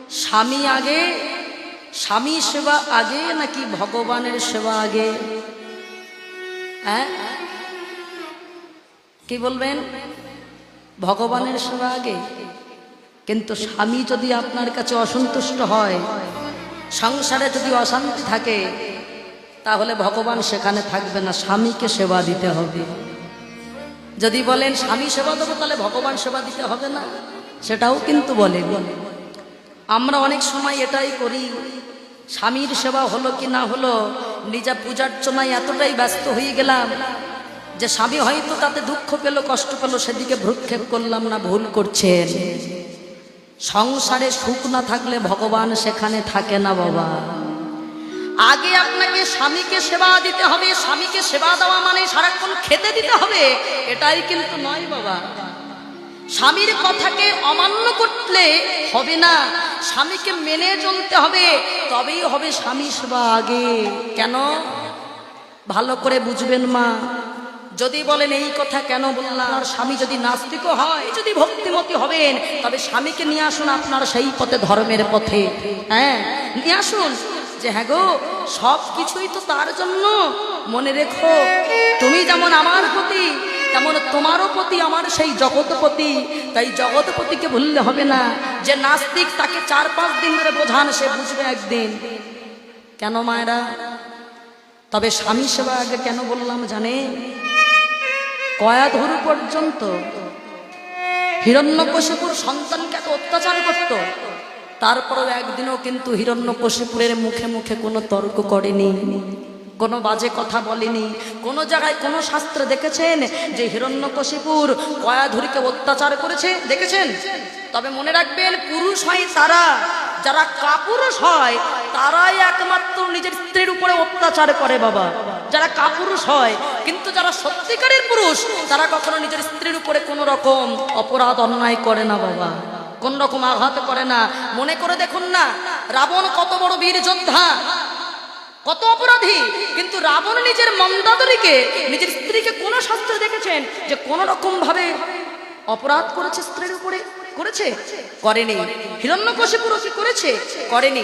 স্বামী আগে, স্বামী সেবা আগে নাকি ভগবানের সেবা আগে? হ্যাঁ, কি বলবেন? ভগবানের সেবা আগে। কিন্তু স্বামী যদি আপনার কাছে অসন্তুষ্ট হয়, সংসারে যদি অশান্তি থাকে, তাহলে ভগবান সেখানে থাকবে না, স্বামীকে সেবা দিতে হবে। যদি বলেন স্বামী সেবা দেবো, তাহলে ভগবান সেবা দিতে হবে না, সেটাও কিন্তু বলেন। আমরা অনেক সময় এটাই করি, স্বামীর সেবা হলো কি না হলো, নিজে পূজার্চনায় এতটাই ব্যস্ত হয়ে গেলাম যে স্বামী হয়তো তাতে দুঃখ পেল, কষ্ট পেল, সেদিকে ভ্রুক্ষেপ করলাম না। ভুল করছেন। সংসারে সুখ না থাকলে ভগবান সেখানে থাকে না বাবা। আগে আপনাকে স্বামীকে সেবা দিতে হবে। স্বামীকে সেবা দেওয়া মানে সারাক্ষণ খেতে দিতে হবে, এটাই কিন্তু নয় বাবা। স্বামীর কথাকে অমান্য করলে হবে না, স্বামীকে মেনে চলতে হবে, তবেই হবে স্বামী সেবা আগে। কেন? ভালো করে বুঝবেন মা। যদি বলেন এই কথা কেন বললাম, স্বামী যদি নাস্তিকও হয়, যদি ভক্তিমতী হবেন, তবে স্বামীকে নিয়ে আসুন আপনার সেই পথে, ধর্মের পথে। হ্যাঁ, নিয়ে আসুন যে হ্যাঁ গো, সব কিছুই তো তার জন্য। মনে রেখো, তুমি যেমন আমার প্রতি, তেমন তোমারও প্রতি আমার সেই জগৎপতি। তাই জগৎপতিকে ভুললে হবে না। যে নাস্তিক, তাকে 4-5 দিন ধরে বোঝান, সে বুঝবে একদিন। কেন মায়েরা? তবে স্বামী সেবা আগে কেন বললাম জানে? কয়াধুরু পর্যন্ত হিরণ্যকশিপুর সন্তানকে এত অত্যাচার করত, তারপরেও একদিনও কিন্তু হিরণ্যকশিপুরের মুখে মুখে কোনো তর্ক করেনি, কোনো বাজে কথা বলেনি। কোনো জায়গায় কোনো শাস্ত্রে দেখেছেন যে হিরণ্যকশিপুর কয়াধুরীকে অত্যাচার করেছে? দেখেছেন? তবে মনে রাখবেন, পুরুষ হয় তারা, যারা কাপুরুষ হয় তারাই একমাত্র নিজের স্ত্রীর উপরে অত্যাচার করে বাবা, যারা কাপুরুষ হয়। কিন্তু যারা সত্যিকারের পুরুষ, তারা কখনো নিজের স্ত্রীর উপরে কোনো রকম অপরাধ অন্যায় করে না বাবা, কোন রকম আঘাত করে না। মনে করে দেখুন না, রাবণ কত বড় বীর যোদ্ধা, কত অপরাধী, কিন্তু রাবণ নিজের মন্দাদরীকে, নিজের স্ত্রীকে কোন শাস্ত্রে দেখেছেন যে কোন রকম ভাবে অপরাধ করেছে স্ত্রীর উপরে? করেছে? করেনি। হিরণ্যকশিপুর কি করেছে? করেনি।